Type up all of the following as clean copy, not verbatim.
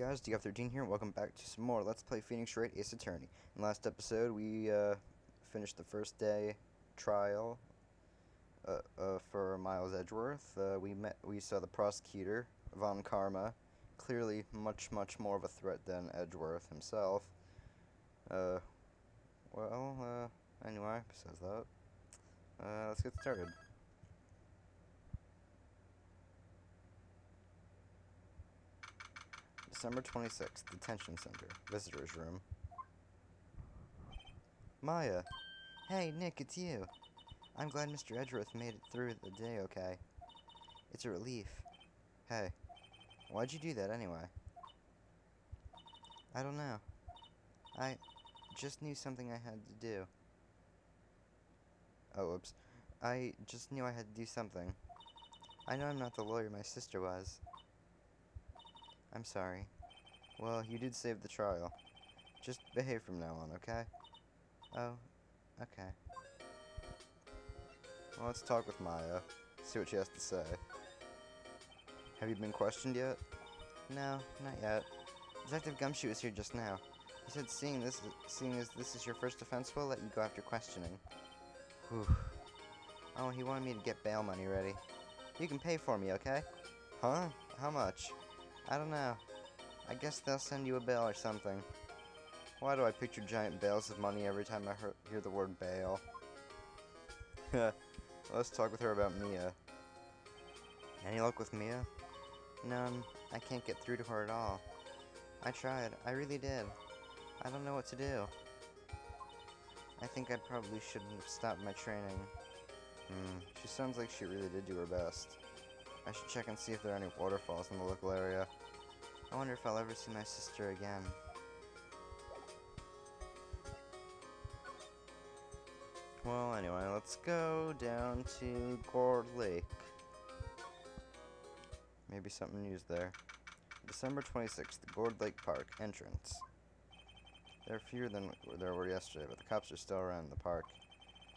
guys, DF13 here, welcome back to some more Let's Play Phoenix Wright Ace Attorney. In the last episode, we finished the first day trial for Miles Edgeworth. We saw the prosecutor, Von Karma, clearly much more of a threat than Edgeworth himself. Anyway, besides that, let's get started. December 26th, Detention Center, Visitor's Room. Maya! Hey, Nick, it's you! I'm glad Mr. Edgeworth made it through the day okay. It's a relief. Hey, why'd you do that anyway? I don't know. I just knew something I had to do. Oh, oops. I just knew I had to do something. I know I'm not the lawyer my sister was. I'm sorry. Well, you did save the trial. Just behave from now on, okay? Oh, okay. Well, let's talk with Maya. See what she has to say. Have you been questioned yet? No, not yet. Detective Gumshoe was here just now. He said seeing as this is your first offense, we'll let you go after questioning. Whew. Oh, he wanted me to get bail money ready. You can pay for me, okay? Huh? How much? I don't know. I guess they'll send you a bail or something. Why do I picture giant bales of money every time I hear the word bail? Let's talk with her about Mia. Any luck with Mia? None. I can't get through to her at all. I tried. I really did. I don't know what to do. I think I probably shouldn't have stopped my training. She sounds like she really did do her best. I should check and see if there are any waterfalls in the local area. I wonder if I'll ever see my sister again. Well, anyway, let's go down to Gourd Lake. Maybe something news there. December 26th, Gourd Lake Park, entrance. There are fewer than there were yesterday, but the cops are still around the park.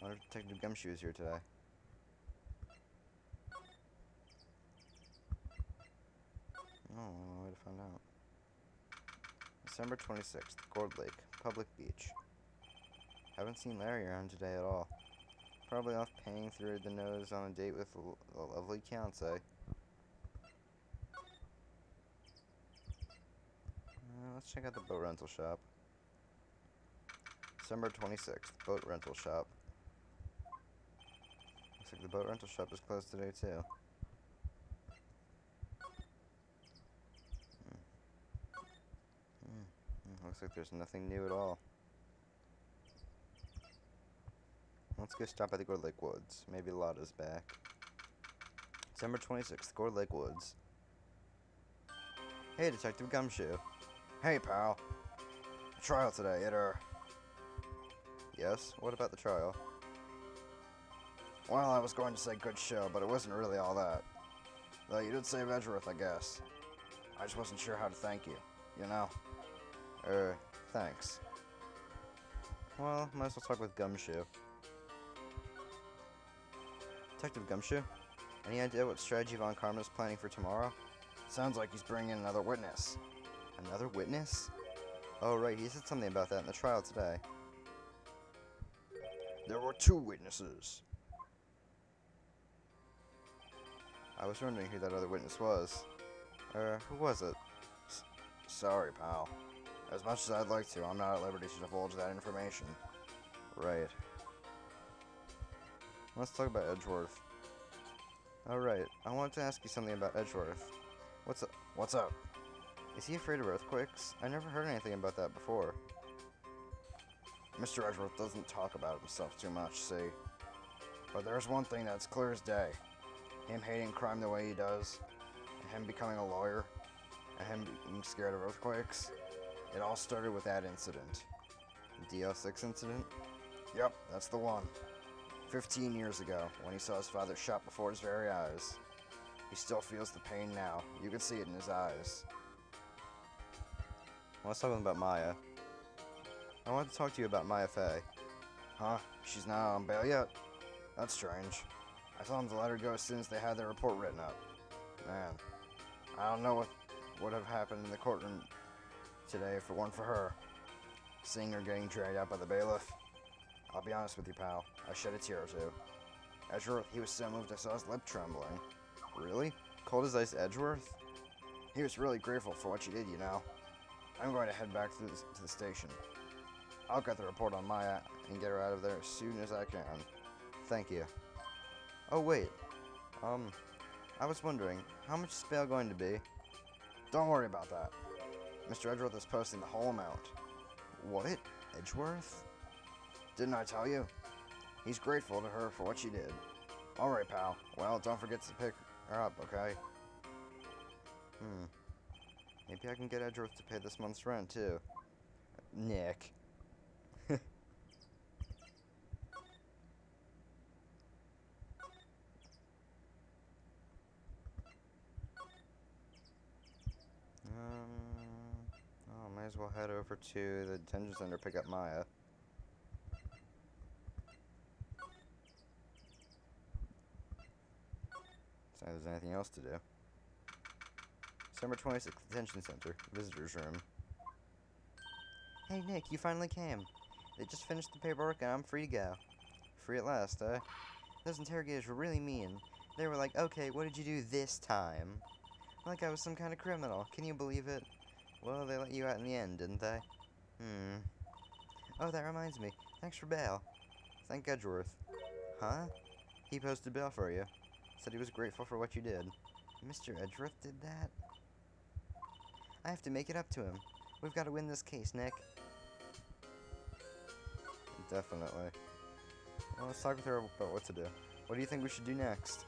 I wonder if Detective Gumshoe is here today. Oh, no way to find out. December 26th, Gourd Lake, public beach. Haven't seen Larry around today at all. Probably off paying through the nose on a date with a lovely fiancée. Let's check out the boat rental shop. December 26th, boat rental shop. Looks like the boat rental shop is closed today too. Looks like there's nothing new at all. Let's go stop at the Gourd Lake Woods. Maybe Lotta's back. December 26th, Gourd Lake Woods. Hey, Detective Gumshoe. Hey, pal. Trial today, Yes? What about the trial? Well, I was going to say good show, but it wasn't really all that. Though you did save Edgeworth, I guess. I just wasn't sure how to thank you, you know? Thanks. Well, might as well talk with Gumshoe. Detective Gumshoe? Any idea what strategy Von Karma's planning for tomorrow? Sounds like he's bringing in another witness. Another witness? Oh, right, he said something about that in the trial today. There were 2 witnesses. I was wondering who that other witness was. Who was it? Sorry, pal. As much as I'd like to, I'm not at liberty to divulge that information. Right. Let's talk about Edgeworth. Alright, I wanted to ask you something about Edgeworth. What's up? What's up? Is he afraid of earthquakes? I never heard anything about that before. Mr. Edgeworth doesn't talk about himself too much, see? But there's one thing that's clear as day. Him hating crime the way he does, and him becoming a lawyer, and him being scared of earthquakes. It all started with that incident. The DL6 incident? Yep, that's the one. 15 years ago, when he saw his father shot before his very eyes. He still feels the pain now. You can see it in his eyes. Well, let's talk about Maya. I wanted to talk to you about Maya Fey. Huh? She's not on bail yet? That's strange. I told them to let her go as soon as they had their report written up. Man, I don't know would have happened in the courtroom today if it weren't for her. Seeing her getting dragged out by the bailiff. I'll be honest with you, pal. I shed a tear or two. Edgeworth, he was so moved I saw his lip trembling. Really? Cold as ice Edgeworth? He was really grateful for what you did, you know. I'm going to head back to the station. I'll get the report on Maya and get her out of there as soon as I can. Thank you. Oh, wait. I was wondering, how much is bail going to be? Don't worry about that. Mr. Edgeworth is posting the whole amount. What? Edgeworth? Didn't I tell you? He's grateful to her for what she did. Alright, pal. Well, don't forget to pick her up, okay? Maybe I can get Edgeworth to pay this month's rent, too. Nick. Might as well head over to the detention center to pick up Maya. See if there's anything else to do. December 26th, detention center, visitor's room. Hey Nick, you finally came. They just finished the paperwork and I'm free to go. Free at last, eh? Those interrogators were really mean. They were like, okay, what did you do this time? Like I was some kind of criminal. Can you believe it? Well, they let you out in the end, didn't they? Oh, that reminds me. Thanks for bail. Thank Edgeworth. Huh? He posted bail for you. Said he was grateful for what you did. Mr. Edgeworth did that? I have to make it up to him. We've got to win this case, Nick. Definitely. Well, let's talk with her about what to do. What do you think we should do next?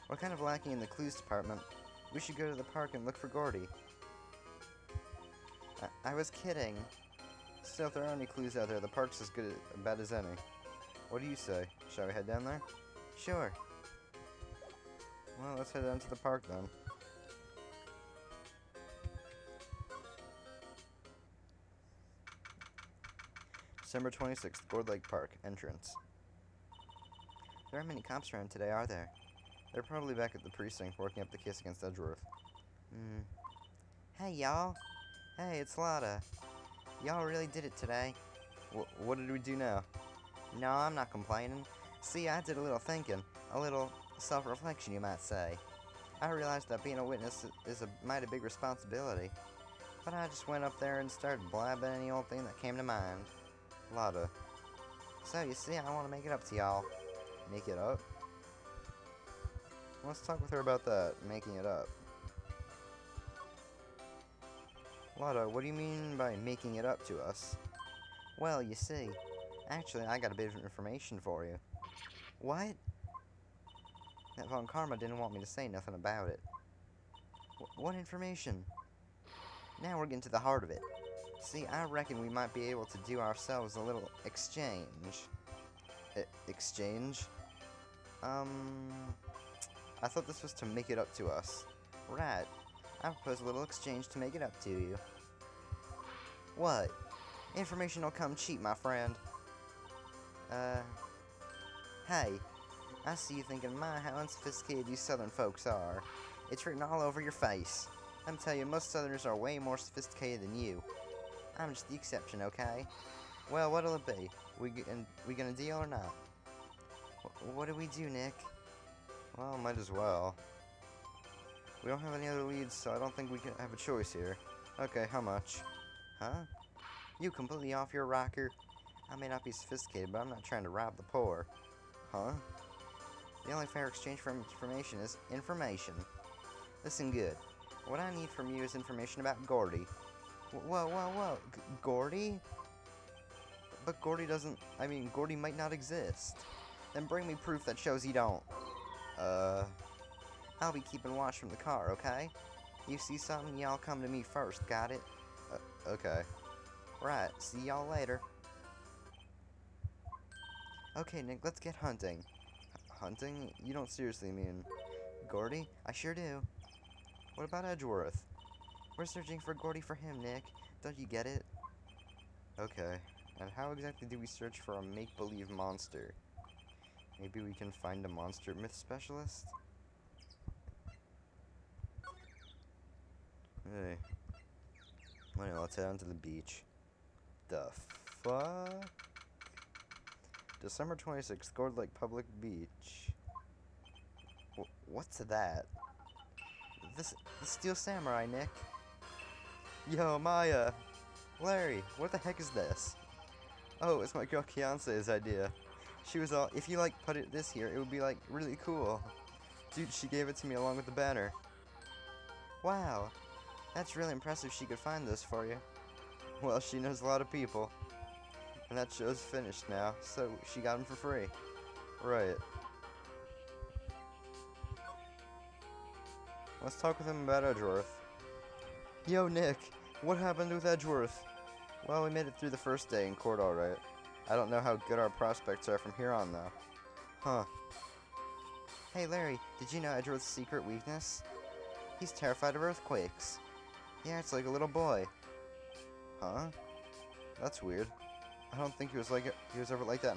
We're kind of lacking in the clues department. We should go to the park and look for Gordy. I was kidding. Still, if there are any clues out there, the park's as bad as any. What do you say? Shall we head down there? Sure. Well, let's head down to the park then. December 26th, Gourd Lake Park, entrance. There aren't many cops around today, are there? They're probably back at the precinct working up the case against Edgeworth. Hey, y'all. Hey, it's Lotta. Y'all really did it today. What did we do now? No, I'm not complaining. See, I did a little thinking. A little self-reflection, you might say. I realized that being a witness is a mighty big responsibility. But I just went up there and started blabbing any old thing that came to mind. Lotta. So, you see, I want to make it up to y'all. Make it up? Let's talk with her about that, making it up. Lotta, what do you mean by making it up to us? Well, you see, actually, I got a bit of information for you. What? That Von Karma didn't want me to say nothing about it. What information? Now we're getting to the heart of it. See, I reckon we might be able to do ourselves a little exchange. Exchange? I thought this was to make it up to us. Right. I propose a little exchange to make it up to you. What? Information will come cheap, my friend. Hey. I see you thinking, my, how unsophisticated you southern folks are. It's written all over your face. Let me tell you, most southerners are way more sophisticated than you. I'm just the exception, okay? Well, what'll it be? We gonna deal or not? What do we do, Nick? Well, might as well. We don't have any other leads, so I don't think we can have a choice here. Okay, how much? Huh? You completely off your rocker? I may not be sophisticated, but I'm not trying to rob the poor. Huh? The only fair exchange for information is information. Listen good. What I need from you is information about Gordy. Whoa. Gordy? But Gordy doesn't... I mean, Gordy might not exist. Then bring me proof that shows he don't. I'll be keeping watch from the car, okay? You see something, y'all come to me first, got it? Okay. Right, see y'all later. Okay, Nick, let's get hunting. Hunting? You don't seriously mean... Gordy? I sure do. What about Edgeworth? We're searching for Gordy for him, Nick. Don't you get it? Okay. And how exactly do we search for a make-believe monster? Maybe we can find a monster myth specialist? Hey. Anyway, let's head on to the beach. The fuck? December 26th, Gourd Lake Public Beach. What's that? The Steel Samurai, Nick. Yo, Maya. Larry, what the heck is this? Oh, it's my girl Kiance's idea. She was all, if you like put it this here, it would be like really cool. Dude, she gave it to me along with the banner. Wow, that's really impressive she could find this for you. Well, she knows a lot of people. And that show's finished now, so she got him for free. Right. Let's talk with him about Edgeworth. Yo, Nick, what happened with Edgeworth? Well, we made it through the first day in court alright. I don't know how good our prospects are from here on, though. Huh. Hey, Larry, did you know Edgeworth's secret weakness? He's terrified of earthquakes. Yeah, it's like a little boy. Huh? That's weird. I don't think he was ever like that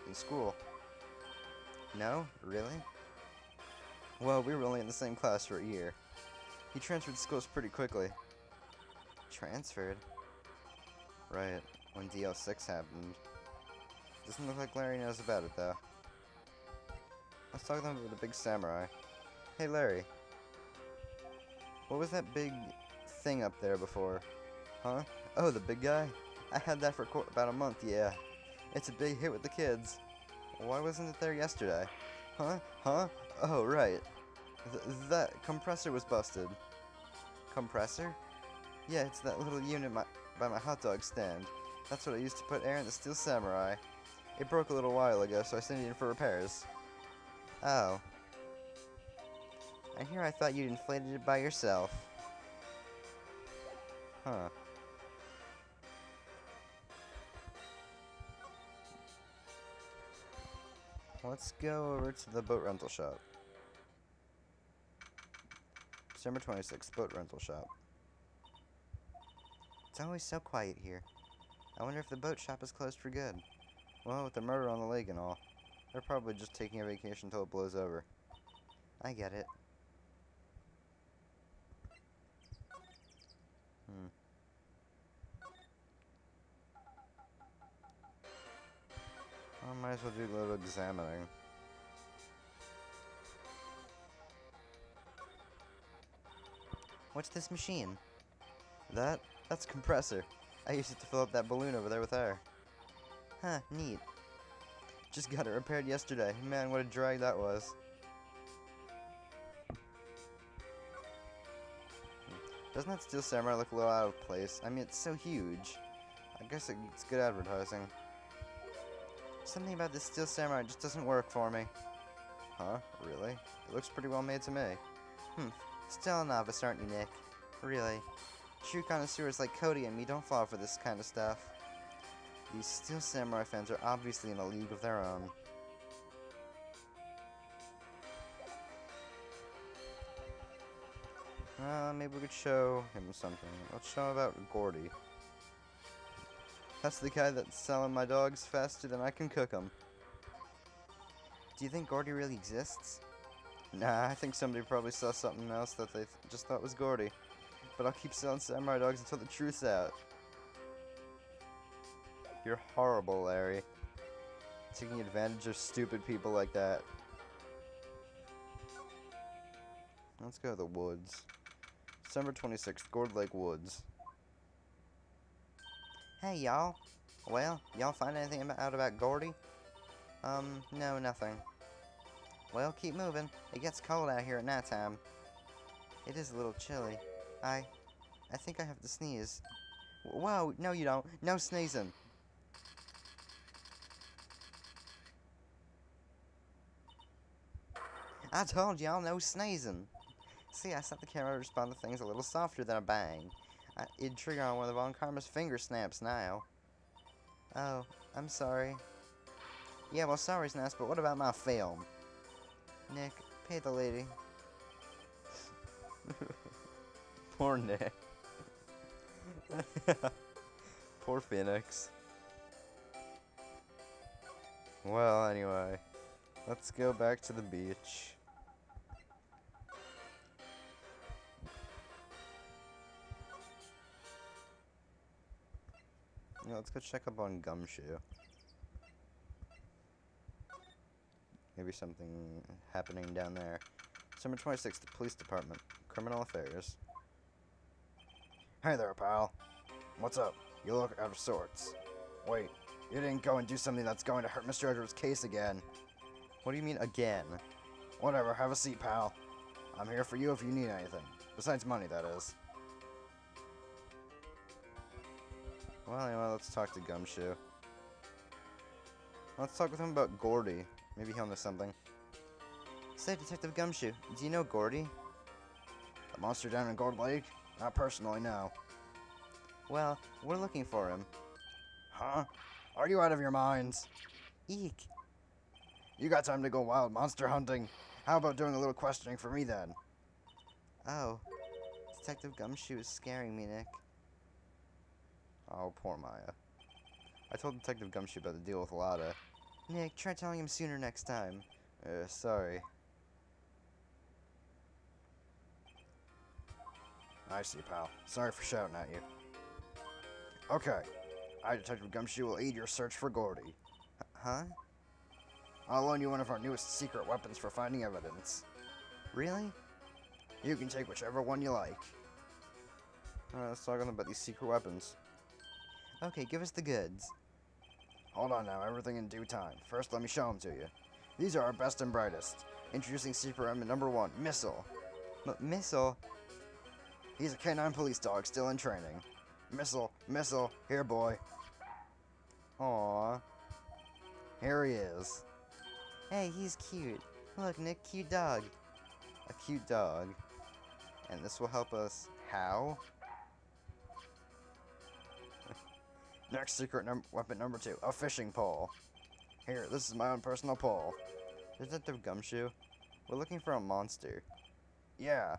in school. No? Really? Well, we were only in the same class for a year. He transferred schools pretty quickly. Transferred? Right, when DL6 happened. Doesn't look like Larry knows about it, though. Let's talk to him about the big samurai. Hey, Larry. What was that big thing up there before? Huh? Oh, the big guy? I had that for about a month, yeah. It's a big hit with the kids. Why wasn't it there yesterday? Huh? Huh? Oh, right. That compressor was busted. Compressor? Yeah, it's that little unit by my hot dog stand. That's what I used to put air in the Steel Samurai. It broke a little while ago, so I sent it in for repairs. Oh. And here I thought you'd inflated it by yourself. Huh. Let's go over to the boat rental shop. December 26th, boat rental shop. It's always so quiet here. I wonder if the boat shop is closed for good. Well, with the murder on the lake and all, they're probably just taking a vacation until it blows over. I get it. I might as well do a little examining. What's this machine? That's a compressor. I used it to fill up that balloon over there with air. Huh, neat. Just got it repaired yesterday. Man, what a drag that was. Doesn't that Steel Samurai look a little out of place? I mean, it's so huge. I guess it's good advertising. Something about this Steel Samurai just doesn't work for me. Huh? Really? It looks pretty well made to me. Still a novice, aren't you, Nick? Really. True connoisseurs like Cody and me don't fall for this kind of stuff. These Steel Samurai fans are obviously in a league of their own. Maybe we could show him something. Let's show him about Gordy. That's the guy that's selling my dogs faster than I can cook them. Do you think Gordy really exists? Nah, I think somebody probably saw something else that they just thought was Gordy. But I'll keep selling samurai dogs until the truth's out. You're horrible, Larry. Taking advantage of stupid people like that. Let's go to the woods. December 26th, Gourd Lake Woods. Hey, y'all. Well, y'all find anything out about Gordy? No, nothing. Well, keep moving. It gets cold out here at nighttime. It is a little chilly. I think I have to sneeze. Whoa, no you don't. No sneezing. I told y'all no sneezing. See, I set the camera to respond to things a little softer than a bang. It'd trigger on one of Von Karma's finger snaps now. Oh, I'm sorry. Yeah, well, sorry's nice, but what about my film? Nick, pay the lady. Poor Nick. Poor Phoenix. Well, anyway. Let's go back to the beach. let's go check up on Gumshoe. Maybe something happening down there. December 26th, the police department. Criminal affairs. Hey there, pal. What's up? You look out of sorts. Wait, you didn't go and do something that's going to hurt Mr. Edwards' case again. What do you mean, again? Whatever, have a seat, pal. I'm here for you if you need anything. Besides money, that is. Well, anyway, let's talk to Gumshoe. Let's talk with him about Gordy. Maybe he'll know something. Say, Detective Gumshoe, do you know Gordy? The monster down in Gold Lake? Not personally, no. Well, we're looking for him. Huh? Are you out of your minds? Eek. You got time to go wild monster hunting? How about doing a little questioning for me then? Oh. Detective Gumshoe is scaring me, Nick. Oh, poor Maya. I told Detective Gumshoe about the deal with Lada. Nick, try telling him sooner next time. Sorry. I see, pal. Sorry for shouting at you. Okay. I, Detective Gumshoe, will aid your search for Gordy. Huh? I'll loan you one of our newest secret weapons for finding evidence. Really? You can take whichever one you like. Alright, let's talk about these secret weapons. Okay, give us the goods. Hold on now, everything in due time. First, let me show them to you. These are our best and brightest. Introducing secret weapon number 1, Missile. Missile? He's a canine police dog, still in training. Missile, Missile, here boy. Aww. Here he is. Hey, he's cute. Look, Nick, cute dog. A cute dog. And this will help us how? Next secret weapon number 2, a fishing pole. Here, this is my own personal pole. Detective Gumshoe, we're looking for a monster. Yeah.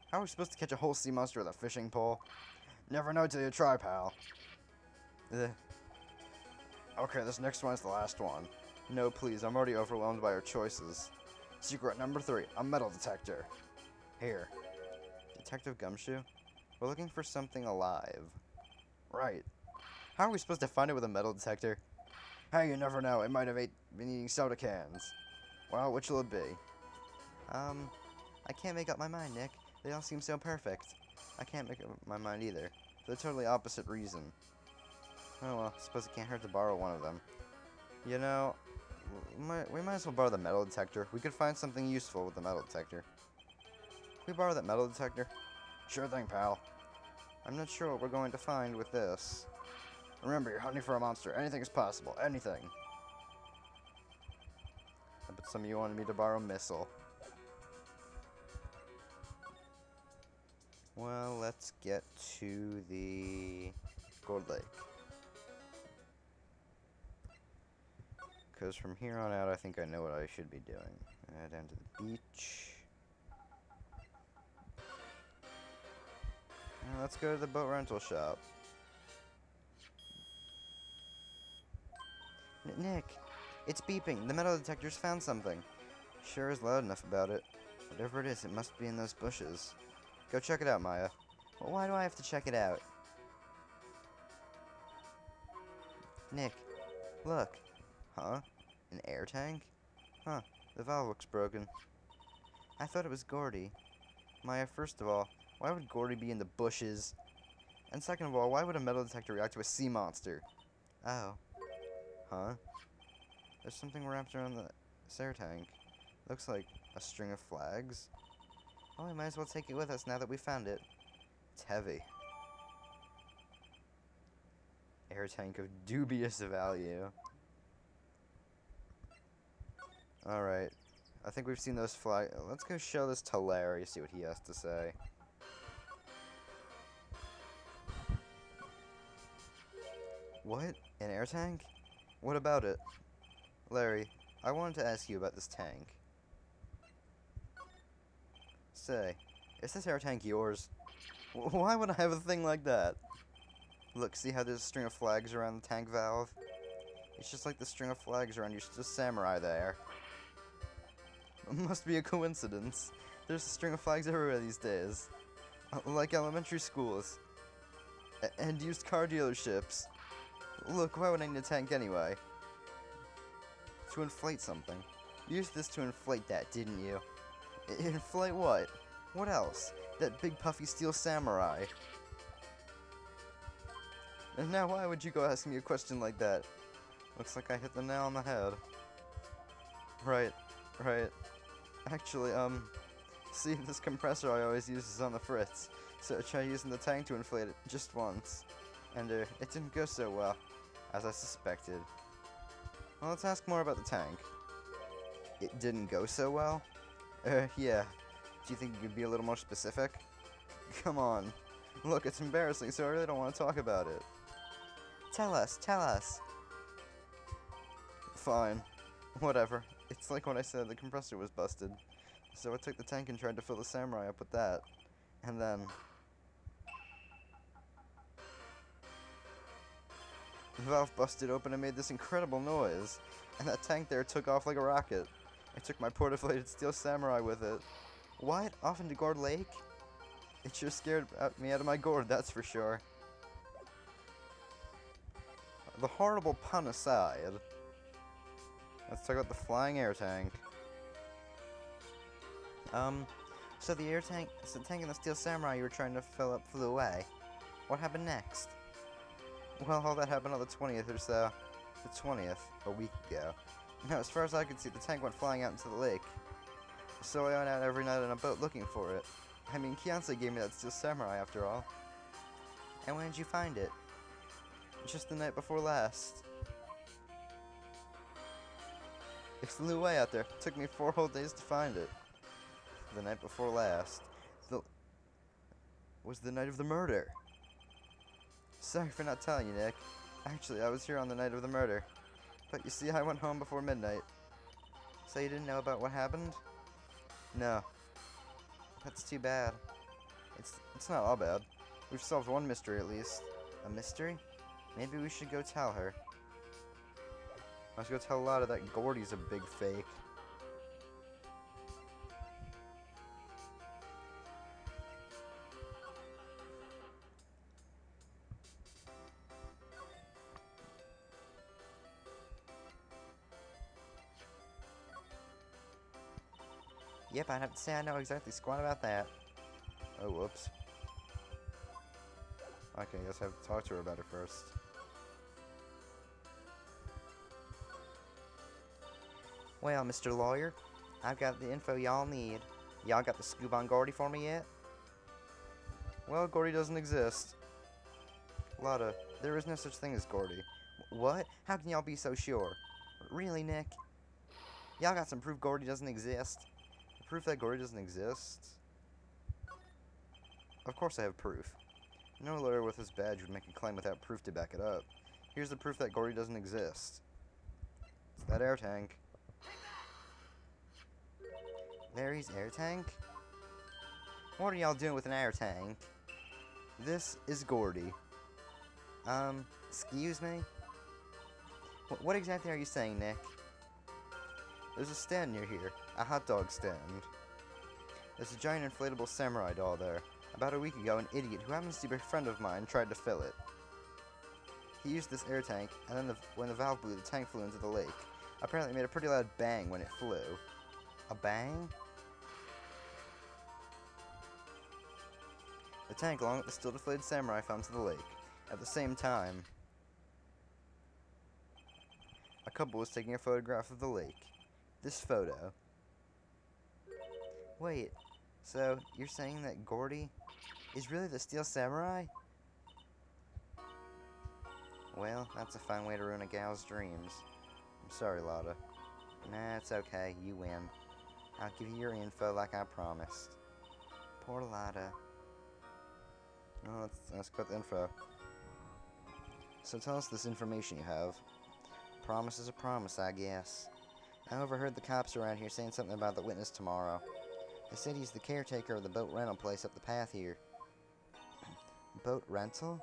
How are we supposed to catch a whole sea monster with a fishing pole? Never know till you try, pal. Ugh. Okay, this next one is the last one. No, please, I'm already overwhelmed by our choices. Secret number 3, a metal detector. Here. Detective Gumshoe, we're looking for something alive. Right. How are we supposed to find it with a metal detector? Hey, you never know. It might have been eating soda cans. Well, which will it be? I can't make up my mind, Nick. They all seem so perfect. I can't make up my mind either. For the totally opposite reason. Oh well, suppose it can't hurt to borrow one of them. You know, we might as well borrow the metal detector. We could find something useful with the metal detector. Can we borrow that metal detector? Sure thing, pal. I'm not sure what we're going to find with this. Remember, you're hunting for a monster. Anything is possible. Anything. But some of you wanted me to borrow Missile. Well, let's get to the Gold Lake. Because from here on out, I think I know what I should be doing. Down to the beach. Now let's go to the boat rental shop. Nick, it's beeping. The metal detector's found something. Sure is loud enough about it. Whatever it is, it must be in those bushes. Go check it out, Maya. Well, why do I have to check it out? Nick, look. Huh? An air tank? Huh, the valve looks broken. I thought it was Gordy. Maya, first of all, why would Gordy be in the bushes? And second of all, why would a metal detector react to a sea monster? Oh. Huh? There's something wrapped around the air tank. Looks like a string of flags. Oh, we might as well take it with us now that we found it. It's heavy. Air tank of dubious value. Alright. I think we've seen those flags. Let's go show this to Larry, see what he has to say. What? An air tank? What about it? Larry, I wanted to ask you about this tank. Say, is this air tank yours? Why would I have a thing like that? Look, see how there's a string of flags around the tank valve? It's just like the string of flags around your samurai there. It must be a coincidence. There's a string of flags everywhere these days. Like elementary schools. And used car dealerships. Look, why would I need a tank anyway? To inflate something. You used this to inflate that, didn't you? Inflate what? What else? That big puffy steel samurai. And now why would you go asking me a question like that? Looks like I hit the nail on the head. Right. Actually, see, this compressor I always use is on the fritz, so I tried using the tank to inflate it just once. And, it didn't go so well, as I suspected. Well, let's ask more about the tank. It didn't go so well? Yeah. Do you think you could be a little more specific? Come on. Look, it's embarrassing, so I really don't want to talk about it. Tell us. Fine. Whatever. It's like when I said the compressor was busted. So I took the tank and tried to fill the samurai up with that. And then the valve busted open and made this incredible noise. And that tank there took off like a rocket. I took my portaflated steel samurai with it. What? Off into Gourd Lake? It sure scared me out of my gourd, that's for sure. The horrible pun aside, let's talk about the flying air tank. So the tank and the steel samurai you were trying to fill up flew away. What happened next? Well, all that happened on the 20th or so. The 20th, a week ago. Now, as far as I could see, the tank went flying out into the lake. So I went out every night on a boat looking for it. I mean, Kianse gave me that steel samurai after all. And when did you find it? Just the night before last. It flew away out there. It took me 4 whole days to find it. The night before last. Was the night of the murder. Sorry for not telling you, Nick. Actually, I was here on the night of the murder. But you see, I went home before midnight. So you didn't know about what happened? No. That's too bad. It's not all bad. We've solved one mystery at least. A mystery? Maybe we should go tell her. Let's go tell Lotta that Gordy's a big fake. Yep, I'd have to say I know exactly squat about that. Oh, whoops. Okay, I guess I have to talk to her about it first. Well, Mr. Lawyer, I've got the info y'all need. Y'all got the scoop on Gordy for me yet? Well, Gordy doesn't exist. Lotta, there is no such thing as Gordy. What? How can y'all be so sure? Really, Nick? Y'all got some proof Gordy doesn't exist? Proof that Gordy doesn't exist? Of course I have proof. No lawyer with his badge would make a claim without proof to back it up. Here's the proof that Gordy doesn't exist. It's that air tank. Larry's air tank? What are y'all doing with an air tank? This is Gordy. Excuse me? What exactly are you saying, Nick? There's a stand near here. A hot dog stand. There's a giant inflatable samurai doll there. About a week ago, an idiot who happens to be a friend of mine tried to fill it. He used this air tank, and then when the valve blew, the tank flew into the lake. Apparently it made a pretty loud bang when it flew. A bang? The tank, along with the still deflated samurai, fell into the lake. At the same time, a couple was taking a photograph of the lake. This photo. Wait, so you're saying that Gordy is really the Steel Samurai? Well, that's a fine way to ruin a gal's dreams. I'm sorry, Lotta. Nah, it's okay. You win. I'll give you your info like I promised. Poor Lotta. Oh, let's get the info. So tell us this information you have. Promise is a promise, I guess. I overheard the cops around here saying something about the witness tomorrow. They said he's the caretaker of the boat rental place up the path here. Boat rental?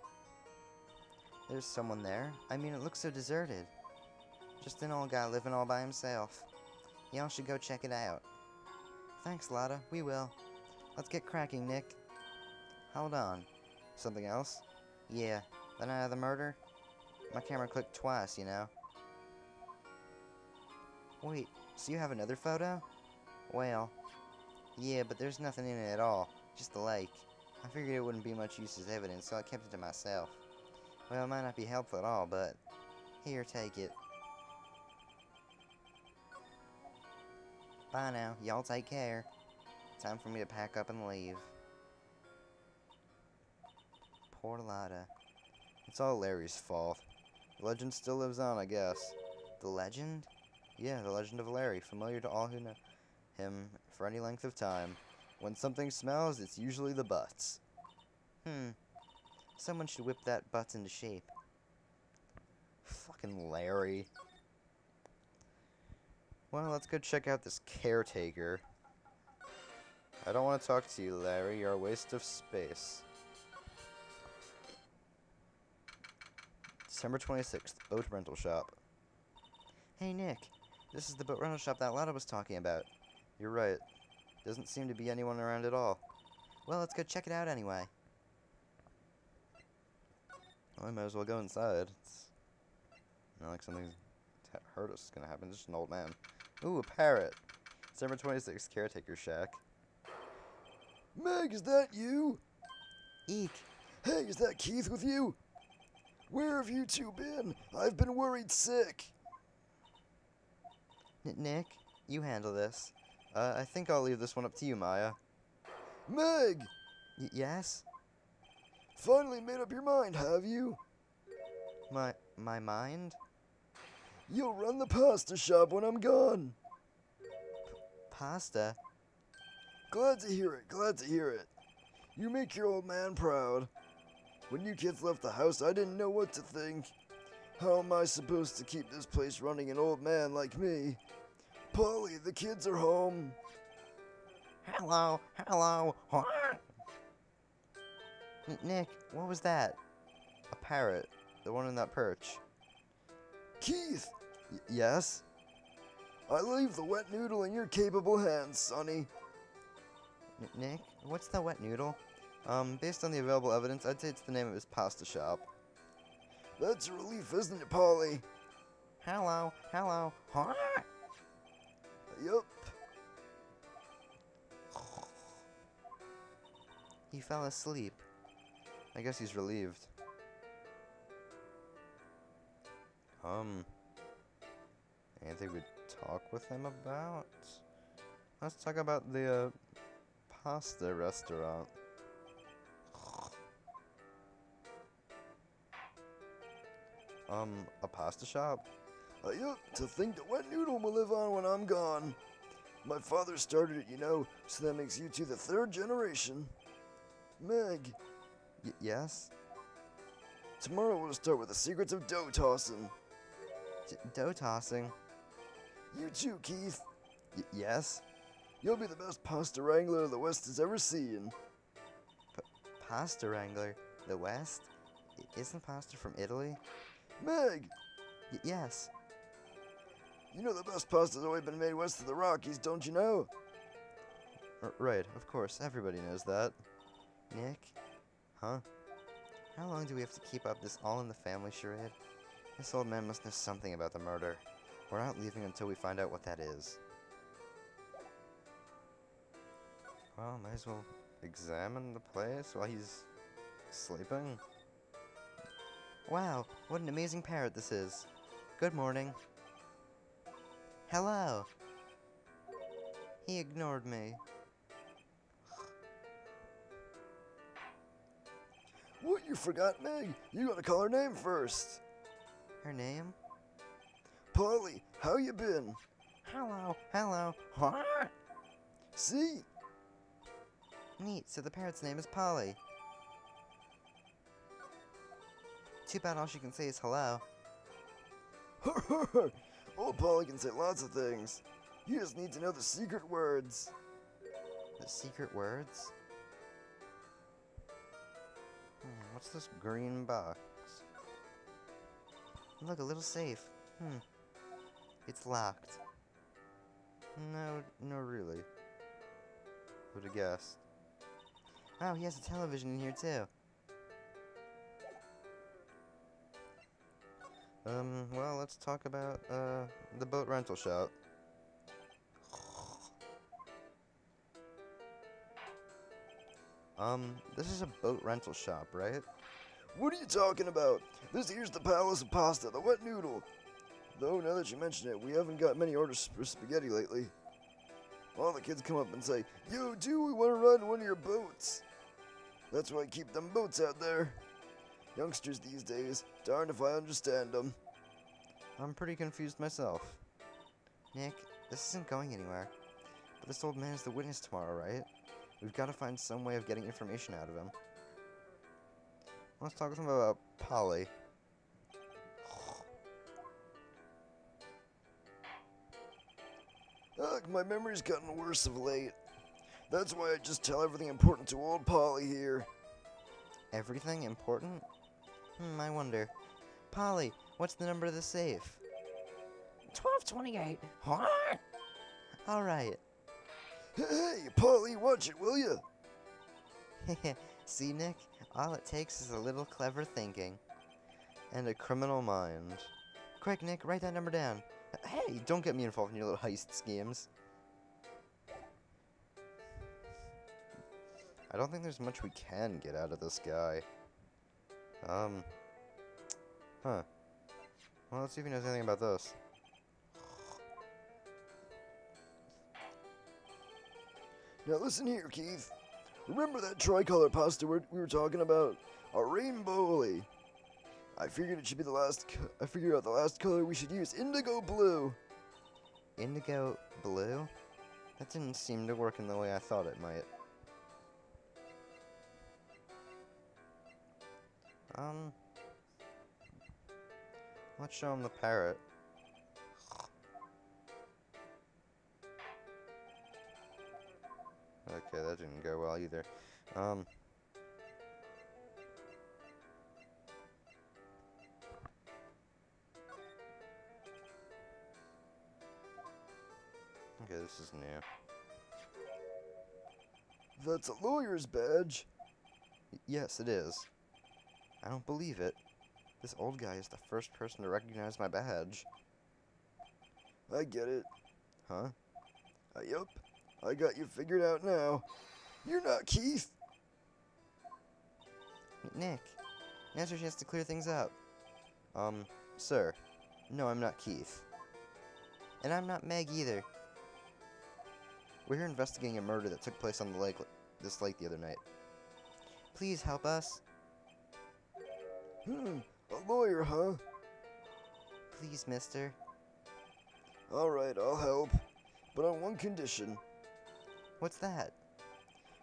There's someone there. I mean, it looks so deserted. Just an old guy living all by himself. Y'all should go check it out. Thanks, Lotta. We will. Let's get cracking, Nick. Hold on. Something else? Yeah. The night of the murder? My camera clicked twice, you know. Wait, so you have another photo? Well, yeah, but there's nothing in it at all. Just the lake. I figured it wouldn't be much use as evidence, so I kept it to myself. Well, it might not be helpful at all, but here, take it. Bye now. Y'all take care. Time for me to pack up and leave. Poor Lotta. It's all Larry's fault. The legend still lives on, I guess. The legend? Yeah, the legend of Larry, familiar to all who know him for any length of time. When something smells, it's usually the butts. Someone should whip that butts into shape. Fucking Larry. Well, let's go check out this caretaker. I don't want to talk to you, Larry. You're a waste of space. December 26th, boat rental shop. Hey, Nick. This is the boat rental shop that Lotta was talking about. You're right. Doesn't seem to be anyone around at all. Well, let's go check it out anyway. Well, I might as well go inside. It's not like something hurt us is gonna happen. It's just an old man. Ooh, a parrot. December 26th, caretaker shack. Meg, is that you? Eek. Hey, is that Keith with you? Where have you two been? I've been worried sick. Nick, you handle this. I think I'll leave this one up to you, Maya. Meg! Yes? Finally made up your mind, have you? My mind? You'll run the pasta shop when I'm gone. Pasta? Glad to hear it, glad to hear it. You make your old man proud. When you kids left the house, I didn't know what to think. How am I supposed to keep this place running an old man like me? Polly, the kids are home. Hello. Nick, what was that? A parrot. The one in that perch. Keith! Yes? I leave the wet noodle in your capable hands, Sonny. Nick, what's the wet noodle? Based on the available evidence, I'd say it's the name of his pasta shop. That's a relief, isn't it, Polly? Hello. Yup. He fell asleep. I guess he's relieved. Anything we'd talk with him about? Let's talk about the, pasta restaurant. A pasta shop? Yup, to think that wet noodle will live on when I'm gone. My father started it, you know, so that makes you two the third generation. Meg, Yes? tomorrow we'll start with the secrets of dough tossing. Dough tossing? You too, Keith. Yes? You'll be the best pasta wrangler the West has ever seen. Pasta wrangler? The West? Isn't pasta from Italy? Meg, Yes. you know the best pasta's always been made west of the Rockies, don't you know? Right, of course, everybody knows that. Nick? Huh? How long do we have to keep up this all-in-the-family charade? This old man must know something about the murder. We're not leaving until we find out what that is. Well, might as well examine the place while he's sleeping. Wow, what an amazing parrot this is. Good morning. Hello. He ignored me. What, you forgot, Meg? You gotta call her name first. Her name? Polly, how you been? Hello. What? See? Neat, so the parrot's name is Polly. Too bad all she can say is hello. Old Polly can say lots of things. You just need to know the secret words. The secret words? What's this green box? Look, a little safe. It's locked. No, really. Who'd have guessed? Wow, he has a television in here too. Well, let's talk about, the boat rental shop. This is a boat rental shop, right? What are you talking about? This here's the Palace of Pasta, the wet noodle. Though, now that you mention it, we haven't got many orders for spaghetti lately. All the kids come up and say, "Yo, do we want to ride in one of your boats?" That's why I keep them boats out there. Youngsters these days, darned if I understand them. I'm pretty confused myself. Nick, this isn't going anywhere. But this old man is the witness tomorrow, right? We've got to find some way of getting information out of him. Let's talk to him about Polly. Ugh, my memory's gotten worse of late. That's why I just tell everything important to old Polly here. Everything important? I wonder. Polly, what's the number of the safe? 1228. What? Alright. Hey, Polly, watch it, will you? See, Nick? All it takes is a little clever thinking. And a criminal mind. Quick, Nick, write that number down. Hey, don't get me involved in your little heist schemes. I don't think there's much we can get out of this guy. Huh. Well, let's see if he knows anything about this. Now listen here, Keith. Remember that tricolor pasta we were talking about? A rainbow. I figured it should be I figured out the last color we should use. Indigo blue. Indigo blue? That didn't seem to work in the way I thought it might. Let's show him the parrot. Okay, that didn't go well either. Okay, this is new. That's a lawyer's badge. Yes, it is. I don't believe it. This old guy is the first person to recognize my badge. I get it. Huh? Yup. I got you figured out now. You're not Keith. Nick, now's your chance to clear things up. Sir. No, I'm not Keith. And I'm not Meg either. We're here investigating a murder that took place on this lake the other night. Please help us. A lawyer, huh? Please, mister. Alright, I'll help. But on one condition. What's that?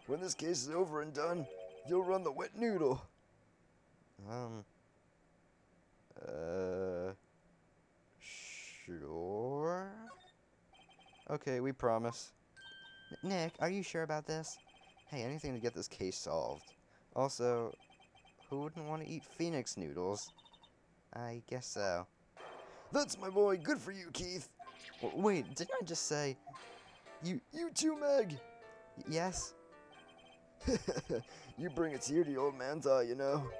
When this case is over and done, you'll run the wet noodle. Sure? Okay, we promise. Nick, are you sure about this? Hey, anything to get this case solved. Also, who wouldn't want to eat Phoenix noodles? I guess so. That's my boy. Good for you, Keith. Wait, didn't I just say... You too, Meg. Yes? You bring a tear to the old man's eye, you know.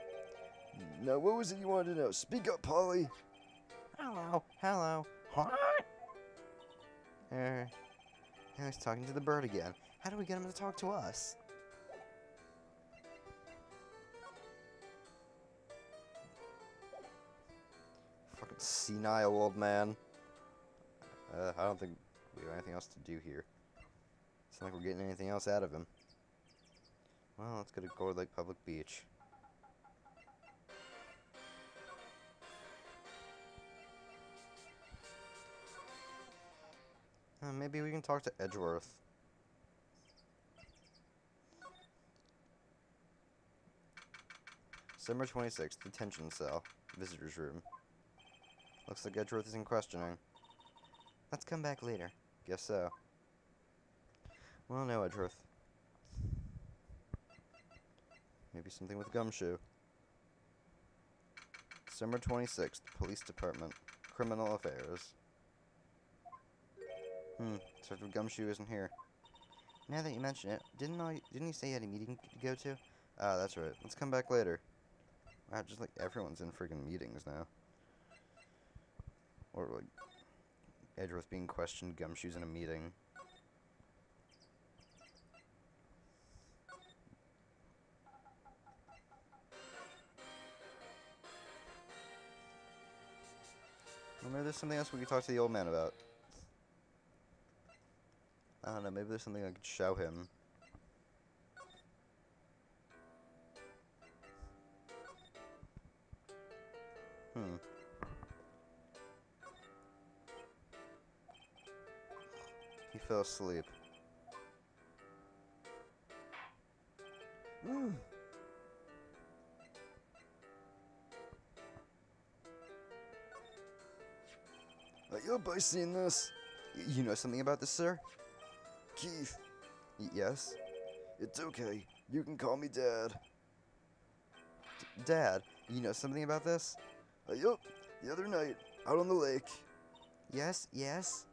Now, what was it you wanted to know? Speak up, Polly. Hello. What? Now he's talking to the bird again. How do we get him to talk to us? Fucking senile old man. I don't think we have anything else to do here. It's not like we're getting anything else out of him. Well, let's go to Gold Lake Public Beach. Maybe we can talk to Edgeworth. December 26th, detention cell, visitor's room. Looks like Edgeworth is in questioning. Let's come back later. Guess so. Well, no, Edgeworth. Maybe something with Gumshoe. December 26th, Police Department, Criminal Affairs. Detective Gumshoe isn't here. Now that you mention it, didn't he say he had a meeting to go to? Ah, that's right. Let's come back later. Wow, just like everyone's in friggin' meetings now. Or, like, Edgeworth being questioned, Gumshoe's in a meeting. Or maybe there's something else we could talk to the old man about. I don't know, maybe there's something I could show him. He fell asleep. Yup, I seen this. You know something about this, sir? Keith, Yes? it's okay. You can call me Dad. Dad, you know something about this? Yup, the other night, out on the lake. Yes, yes?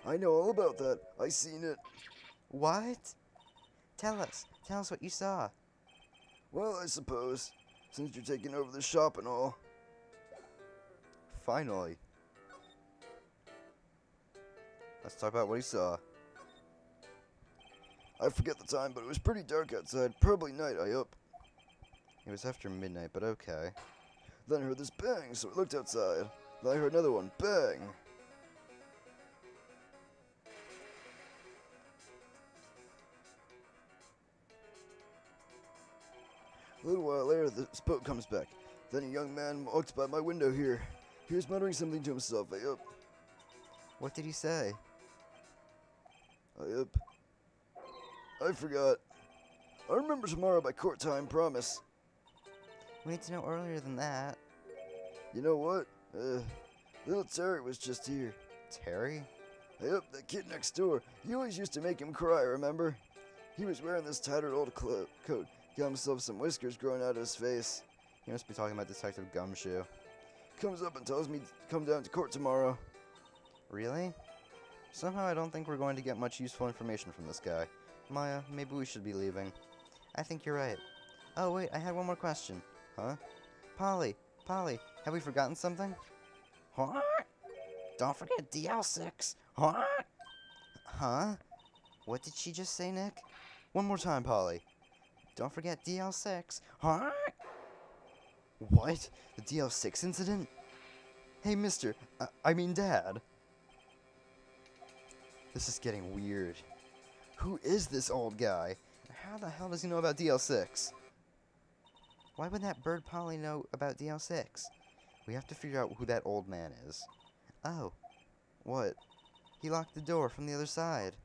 I know all about that. I seen it. What? Tell us what you saw. Well, I suppose, since you're taking over the shop and all. Finally. Let's talk about what he saw. I forget the time, but it was pretty dark outside. Probably night, I hope. It was after midnight, but okay. Then I heard this bang, so I looked outside. Then I heard another one, bang. A little while later, this boat comes back. Then a young man walks by my window here. He was muttering something to himself, I hope. What did he say? I hope. I forgot. I remember tomorrow by court time, promise. We need to know earlier than that. You know what? Little Terry was just here. Terry? Yep, that kid next door. You always used to make him cry, remember? He was wearing this tattered old coat. Got himself some whiskers growing out of his face. He must be talking about Detective Gumshoe. Comes up and tells me to come down to court tomorrow. Really? Somehow I don't think we're going to get much useful information from this guy. Maya, maybe we should be leaving. I think you're right. Oh wait, I had one more question. Huh? Polly, have we forgotten something? What? Don't forget DL6. What? Huh? What did she just say, Nick? One more time, Polly. Don't forget DL6. What? What? The DL6 incident? Hey, mister. I mean, Dad. This is getting weird. Who is this old guy? How the hell does he know about DL6? Why would that bird Polly know about DL6? We have to figure out who that old man is. Oh. What? He locked the door from the other side.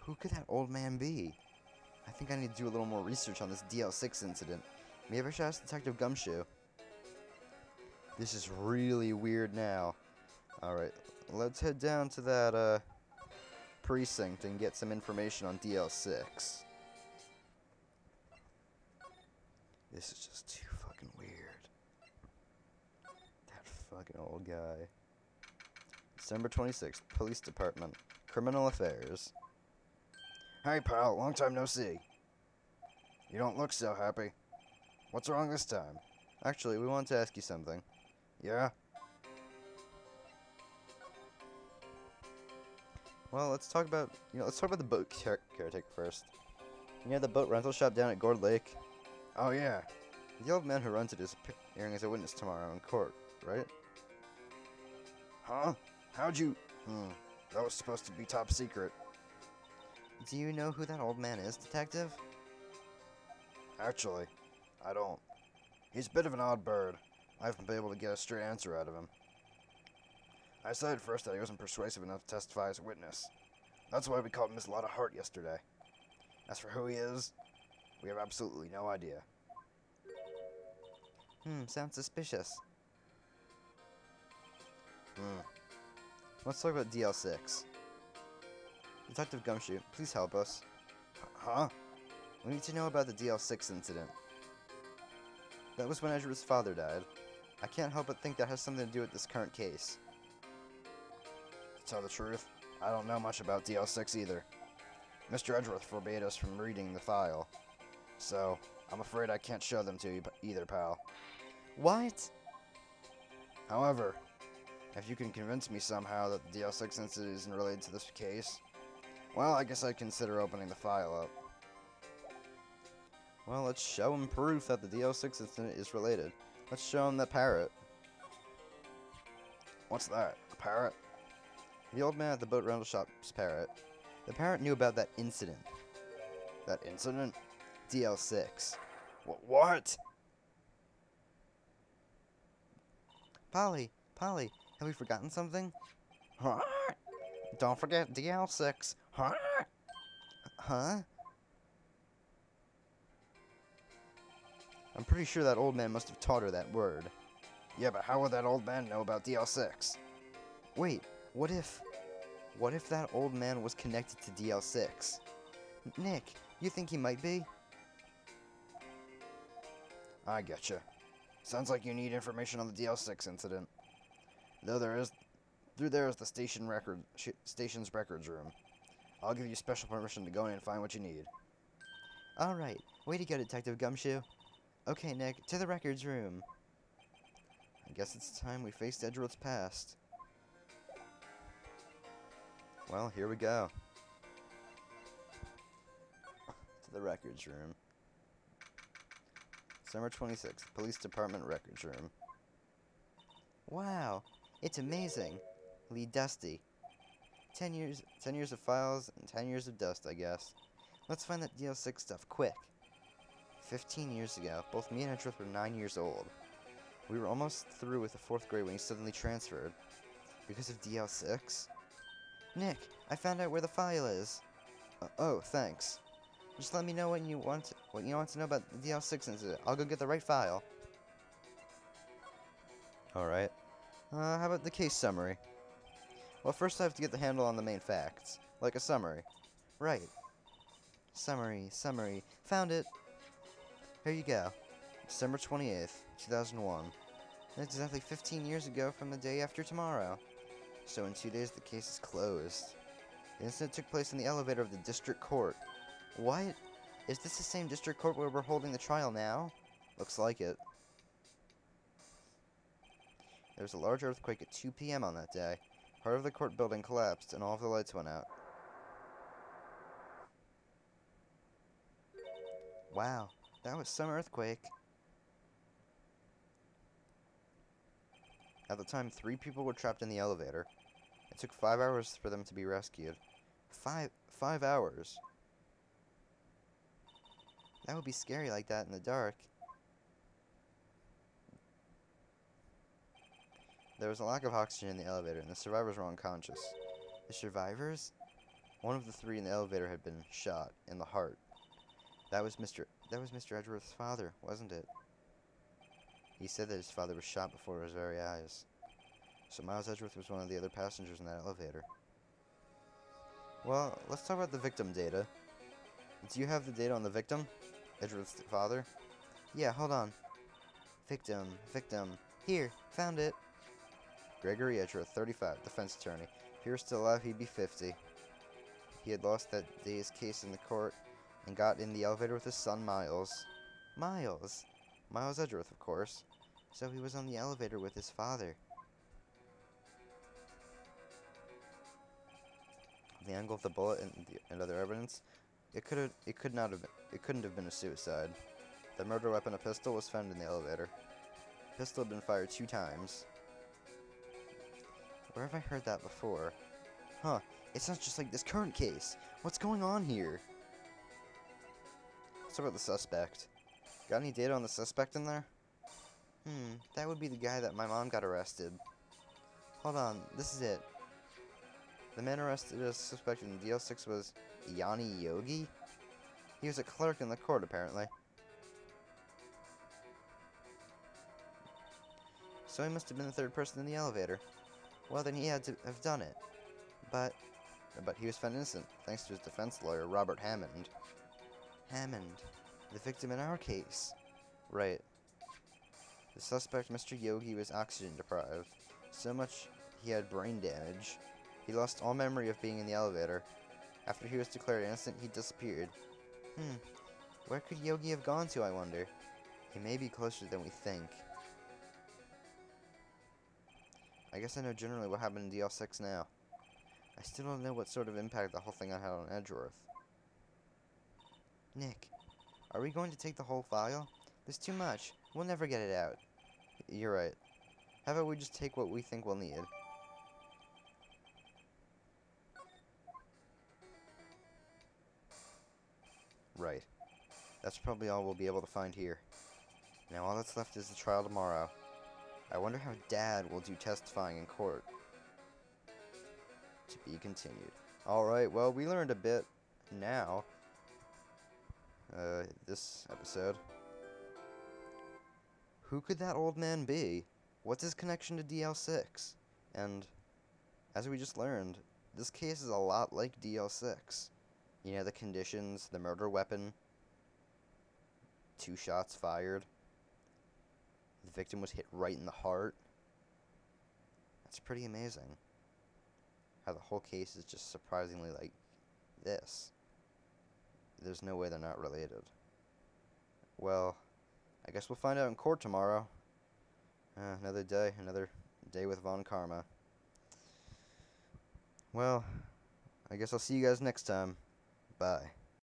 Who could that old man be? I think I need to do a little more research on this DL6 incident. Maybe I should ask Detective Gumshoe. This is really weird now. Alright, let's head down to that, precinct and get some information on DL6. This is just too fucking weird. That fucking old guy. December 26th, Police Department. Criminal Affairs. Hey, pal, long time no see. You don't look so happy. What's wrong this time? Actually, we wanted to ask you something. Yeah? Well, let's talk about the boat caretaker first. You know the boat rental shop down at Gourd Lake? Oh, yeah. The old man who runs it is appearing as a witness tomorrow in court, right? Huh? How'd you... That was supposed to be top secret. Do you know who that old man is, Detective? Actually, I don't. He's a bit of an odd bird. I haven't been able to get a straight answer out of him. I said at first that he wasn't persuasive enough to testify as a witness. That's why we called him Miss Lot of Heart yesterday. As for who he is, we have absolutely no idea. Sounds suspicious. Let's talk about DL6. Detective Gumshoe, please help us. Huh? We need to know about the DL6 incident. That was when Ezra's father died. I can't help but think that has something to do with this current case. To tell the truth, I don't know much about DL6 either. Mr. Edgeworth forbade us from reading the file. So, I'm afraid I can't show them to you either, pal. What? However, If you can convince me somehow that the DL6 incident isn't related to this case, well, I guess I'd consider opening the file up. Well, let's show him proof that the DL6 incident is related. Let's show him the parrot. What's that? A parrot? The old man at the boat rental shop's parrot. The parrot knew about that incident. That incident? DL6. What? Polly, have we forgotten something? Huh? Don't forget DL6. Huh? Huh? I'm pretty sure that old man must have taught her that word. Yeah, but how would that old man know about DL6? Wait, what if that old man was connected to DL6? Nick, you think he might be? I getcha. Sounds like you need information on the DL6 incident. Through there is the station's records room. I'll give you special permission to go in and find what you need. Alright, way to go, Detective Gumshoe. Okay, Nick, to the records room. I guess it's time we faced Edgeworth's past. Well, here we go. To the records room. Summer 26th, Police Department Records Room. Wow, it's amazing. Lee Dusty. 10 years of files and 10 years of dust, I guess. Let's find that DL6 stuff, quick. 15 years ago, both me and Edgeworth were 9 years old. We were almost through with the 4th grade when he suddenly transferred. Because of DL6? Nick, I found out where the file is. Oh, thanks. Just let me know what you want to know about the DL6 incident. I'll go get the right file. Alright. How about the case summary? Well, first I have to get the handle on the main facts. Like a summary. Right. Summary. Found it. Here you go. December 28th, 2001. That's exactly 15 years ago from the day after tomorrow. So in 2 days the case is closed. The incident took place in the elevator of the district court. What? Is this the same district court where we're holding the trial now? Looks like it. There was a large earthquake at 2 p.m. on that day. Part of the court building collapsed and all of the lights went out. Wow, that was some earthquake. At the time, 3 people were trapped in the elevator. It took 5 hours for them to be rescued. 5 hours? That would be scary like that in the dark. There was a lack of oxygen in the elevator, and the survivors were unconscious. The survivors? One of the 3 in the elevator had been shot in the heart. That was Mr. Edgeworth's father, wasn't it? He said that his father was shot before his very eyes. So Miles Edgeworth was one of the other passengers in that elevator. Well, let's talk about the victim data. Do you have the data on the victim? Edgeworth's father? Yeah, hold on. Victim. Here, found it. Gregory Edgeworth, 35, defense attorney. If he were still alive, he'd be 50. He had lost that day's case in the court and got in the elevator with his son, Miles. Miles Edgeworth, of course. So he was on the elevator with his father. The angle of the bullet and other evidence, it couldn't have been a suicide. The murder weapon, a pistol, was found in the elevator. The pistol had been fired 2 times. Where have I heard that before? Huh, it sounds just like this current case. What's going on here? Let's talk about the suspect. Got any data on the suspect in there? That would be the guy that my mom got arrested. Hold on, this is it. The man arrested as suspected in DL6 was Yanni Yogi? He was a clerk in the court, apparently. So he must have been the 3rd person in the elevator. Well, then he had to have done it. But he was found innocent, thanks to his defense lawyer, Robert Hammond. Hammond, the victim in our case. Right. The suspect, Mr. Yogi, was oxygen deprived. So much he had brain damage. He lost all memory of being in the elevator. After he was declared innocent, he disappeared. Where could Yogi have gone to, I wonder? He may be closer than we think. I guess I know generally what happened in DL6 now. I still don't know what sort of impact the whole thing had on Edgeworth. Nick, are we going to take the whole file? There's too much. We'll never get it out. You're right. How about we just take what we think we'll need? Right. That's probably all we'll be able to find here. Now all that's left is the trial tomorrow. I wonder how Dad will do testifying in court. To be continued. Alright, well, we learned a bit now. This episode. Who could that old man be? What's his connection to DL6? And, as we just learned, this case is a lot like DL6. You know, the conditions, the murder weapon, 2 shots fired. The victim was hit right in the heart. That's pretty amazing. How the whole case is just surprisingly like this. There's no way they're not related. Well, I guess we'll find out in court tomorrow. Another day with Von Karma. Well, I guess I'll see you guys next time. Bye.